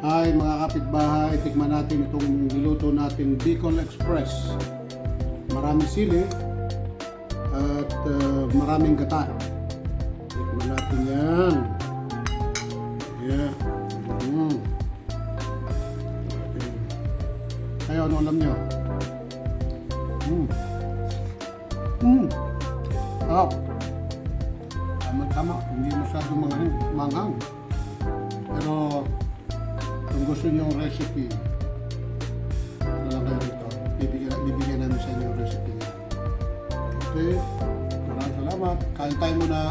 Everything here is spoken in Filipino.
Hi mga kapitbahay, tikman natin itong niluto natin Bicol Express. Maraming sili at maraming gata. Tikman natin yan. Yeah. Okay. Kayo, ano alam nyo? Sarap. Tama-tama, hindi masyadong manghang. Pero kung gusto niyo yung recipe, ano lang kayo dito. Bibigyan namin sa inyo yung recipe niya. Okay, maraming salamat. Kain tayo muna.